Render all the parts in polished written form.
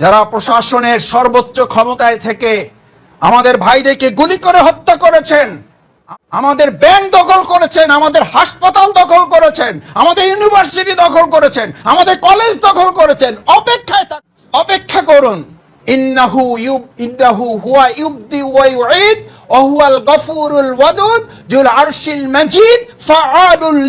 যারা প্রশাসনের সর্বোচ্চ ক্ষমতায় থেকে আমাদের ভাইদেরকে গুলি করে হত্যা করেছেন, আমাদের ব্যাংক দখল করেছেন, আমাদের হাসপাতাল দখল করেছেন, আমাদের ইউনিভার্সিটি দখল করেছেন, আমাদের কলেজ দখল করেছেন, অপেক্ষা করুন। ইন্নাহু হুয়া ইউবদি ওয়া ইউঈদ ওয়া হুয়াল গফুরুল ওয়াদুদ যুল আরশিল মাজিদ ফাআলুল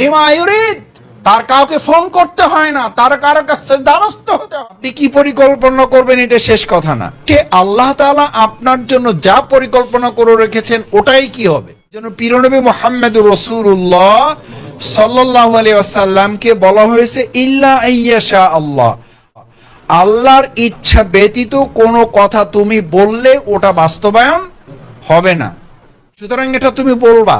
লিমা ইউরিদ। তার কাউকে ফোন করতে হয় না, তার কারো কাছে দ্বারস্থ হতে হয়। আপনি কি পরিকল্পনা করবেন এটা শেষ কথা না, যে আল্লাহ তাআলা আপনার জন্য যা পরিকল্পনা করে রেখেছেন ওটাই কি হবে। যেন প্রিয়নবী মুহাম্মদুর রাসূলুল্লাহ সাল্লাল্লাহু আলাইহি ওয়াসাল্লামকে বলা হয়েছে ইল্লা আইয়াশা আল্লাহ, আল্লাহর ইচ্ছা ব্যতীত কোনো কথা তুমি বললে ওটা বাস্তবায়ন হবে না, সুতরাং এটা তুমি বলবা।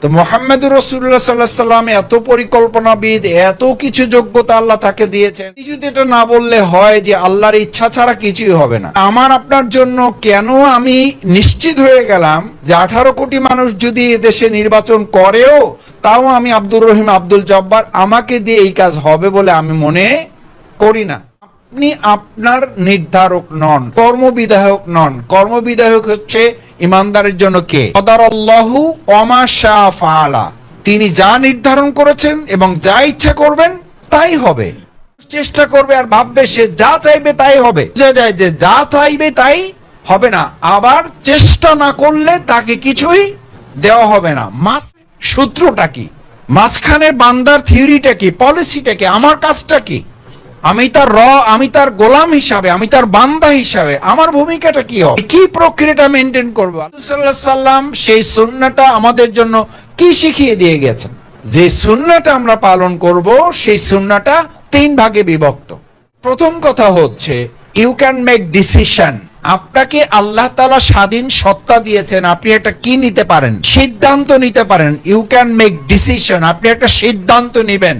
তো মুহাম্মদুর রাসূলুল্লাহ সাল্লাল্লাহু আলাইহি ওয়াসাল্লাম এত পরিকল্পনাবিদ, এত কিছু যোগ্যতা আল্লাহ তাকে দিয়েছেন, যদি এটা না বললে হয় যে আল্লাহর ইচ্ছা ছাড়া কিছুই হবে না। আমার আপনার জন্য কেন আমি নিশ্চিত হয়ে গেলাম যে 18 কোটি মানুষ যদি দেশে নির্বাচন করেও তাও আমি আব্দুর রহিম আব্দুল জব্বার আমাকে দিয়ে এই কাজ হবে বলে আমি মনে করি না। আপনি আপনার নির্ধারক নন, কর্মবিধায়ক নন। কর্মবিধায়ক হচ্ছে ইমানদারের জন্য কে? কদারাল্লাহু ওয়া মা শাআ ফাআলা। তিনি যা নির্ধারণ করেছেন এবং যা ইচ্ছা করবেন তাই হবে। চেষ্টা করবে আর ভাববে সে যা চাইবে তাই হবে, বোঝা যায় যে যা চাইবে তাই হবে না, আবার চেষ্টা না করলে তাকে কিছুই দেওয়া হবে না। সূত্রটা কি? মাঝখানে বান্দার থিওরিটা কি, পলিসিটা কি, আমার কাজটা কি, আমি তার গোলাম হিসাবে, আমি তার বান্দা হিসাবে আমার ভূমিকাটা কি হবে, কি প্রক্রিয়াটা মেনটেন করবো। রাসূলুল্লাহ সাল্লাল্লাহু আলাইহি ওয়াসাল্লাম সেই সুন্নাহটা আমাদের জন্য কি শিখিয়ে দিয়ে গেছেন, যে সুন্নাহটা আমরা পালন করব সেই সুন্নাহটা 3 ভাগে বিভক্ত। প্রথম কথা হচ্ছে ইউ ক্যান মেক ডিসিশন। আপনাকে আল্লাহ তাআলা স্বাধীন সত্তা দিয়েছেন, আপনি একটা কি নিতে পারেন, সিদ্ধান্ত নিতে পারেন। ইউ ক্যান মেক ডিসিশন, আপনি একটা সিদ্ধান্ত নেবেন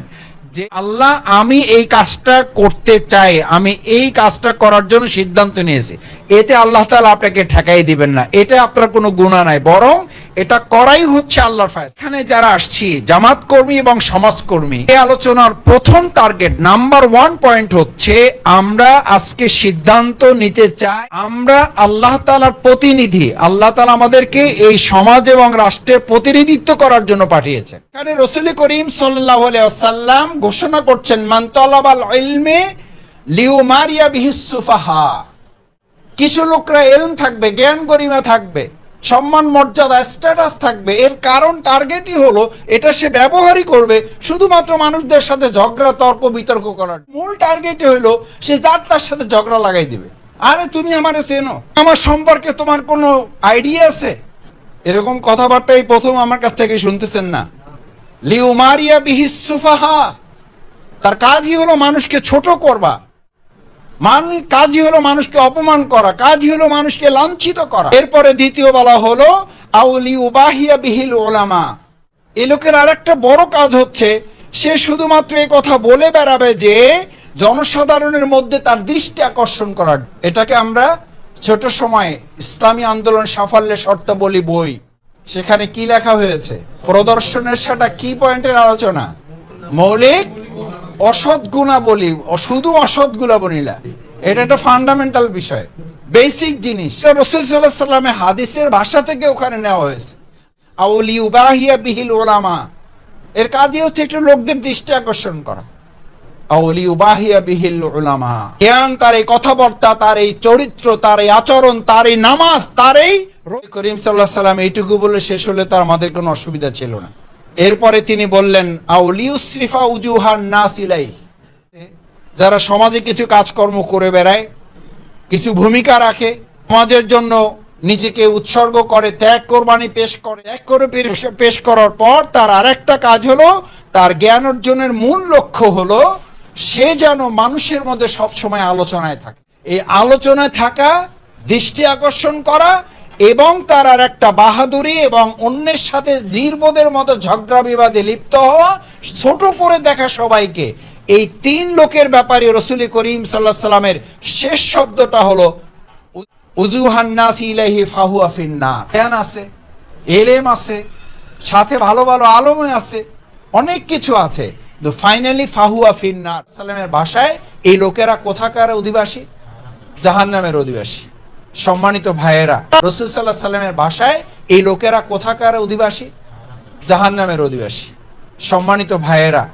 যে আল্লাহ আমি এই কাজটা করতে চাই, আমি এই কাজটা করার জন্য সিদ্ধান্ত নিয়েছি। এতে আল্লাহ তাআলা আপনাকে ঠেকাই দিবেন না, এটা আপনার কোনো গুনাহ নাই, বরং এটা করাই হচ্ছে আল্লাহর ফয়সালা। এখানে যারা আসছি জামাত কর্মী এবং সমাজকর্মী, এই আলোচনার প্রথম টার্গেট নাম্বার 1 পয়েন্ট হচ্ছে আমরা আজকে সিদ্ধান্ত নিতে চাই, আমরা আল্লাহ তাআলার প্রতিনিধি। আল্লাহ তাআলা আমাদেরকে এই সমাজ এবং রাষ্ট্রের প্রতিনিধিত্ব করার জন্য পাঠিয়েছেন। এখানে রাসূল করিম সাল্লাল্লাহু আলাইহি ওয়াসাল্লাম ঘোষণা করছেন মান তালাবাল ইলমি লিউমারিয়া বিহিস সুফাহা। কিছু লোকরা ইলম থাকবে, জ্ঞান গরিমা থাকবে, সম্মান মর্যাদা স্ট্যাটাস থাকবে, এর কারণ টার্গেটই হলো এটা সে ব্যবহারই করবে শুধুমাত্র মানুষদের সাথে ঝগড়া তর্ক বিতর্ক করার। মূল টার্গেটই হলো সে যার তার সাথে ঝগড়া লাগাই দিবে। আরে তুমি আমারে চেনো, আমার সম্পর্কে তোমার কোনো আইডিয়া আছে? এরকম কথাবার্তাই প্রথম আমার কাছ থেকে শুনতেছেন না। লিউমারিয়া বিহিস সুফাহা, তার কাজই হলো মানুষকে ছোট করবা, কাজই হলো মানুষকে অপমান করা, কাজই হলো মানুষকে লাঞ্ছিত করা। এরপরে দ্বিতীয় বলা হলো আউলি উবাহিয়া বিহিল উলামা। এই লোকের আরেকটা বড় কাজ হচ্ছে সে শুধুমাত্র এই কথা বলে বেড়াবে যে জনসাধারণের মধ্যে তার দৃষ্টি আকর্ষণ করার। এটাকে আমরা ছোট সময় ইসলামী আন্দোলন সাফল্যের শর্তাবলী বই, সেখানে কি লেখা হয়েছে? প্রদর্শনের সেটা কি পয়েন্টের আলোচনা? মৌলিক অসৎ গুণাবলী, শুধু অসৎ গুণাবলী না, এটা একটা ফান্ডামেন্টাল বিষয়, বেসিক জিনিস। রাসূল সাল্লাল্লাহু আলাইহি ওয়াসাল্লামের হাদিসের ভাষা থেকে ওখানে নেওয়া হয়েছে। আউলি উবাহিয়া বিহিল উলামা, এর কাজই হচ্ছে একটু লোকদের দৃষ্টি আকর্ষণ করা। আউলি উবাহিয়া বিহিল উলামা, জ্ঞান, তার এই কথাবার্তা, তার এই চরিত্র, তার এই আচরণ, তার এই নামাজ, তার এই করিম সাল্লাল্লাহু আলাইহি ওয়াসাল্লাম এইটুকু বলে শেষ হলে তো আমাদের কোনো অসুবিধা ছিল না। এরপরে তিনি বললেন আউলিউসরিফা উজুহান নাস ইলাই, যারা সমাজে কিছু কাজকর্ম করে বেড়ায়, কিছু ভূমিকা রাখে, সমাজের জন্য নিজেকে উৎসর্গ করে, ত্যাগ কোরবানি পেশ করে, পেশ করার পর তার আরেকটা কাজ হলো, তার জ্ঞান অর্জনের মূল লক্ষ্য হলো সে যেন মানুষের মধ্যে সবসময় আলোচনায় থাকে। এই আলোচনায় থাকা, দৃষ্টি আকর্ষণ করা এবং তার আর একটা বাহাদুরি এবং অন্যের সাথে নির্বোধের মতো ঝগড়া বিবাদে লিপ্ত হওয়া, ছোট করে দেখা সবাইকে। এই 3 লোকের ব্যাপারে রাসূল করিম সাল্লাল্লাহু আলাইহি ওয়াসাল্লামের শেষ শব্দটা হলো উজুহান নাস ইলাইহি ফাহুয়া ফিন্নার। জ্ঞান আছে, এলেম আছে, সাথে ভালো ভালো আলমে আছে, অনেক কিছু আছে, ফাইনালি ফাহুয়া ফিন্নার সাল্লামের ভাষায় এই লোকেরা কোথাকার অধিবাসী? জাহান্নামের অধিবাসী। সম্মানিত ভাইয়েরা, রাসূল সাল্লাল্লাহু আলাইহি সাল্লামের ভাষায় এই লোকেরা কোথাকার অধিবাসী? জাহান্নামের অধিবাসী। সম্মানিত ভাইয়েরা।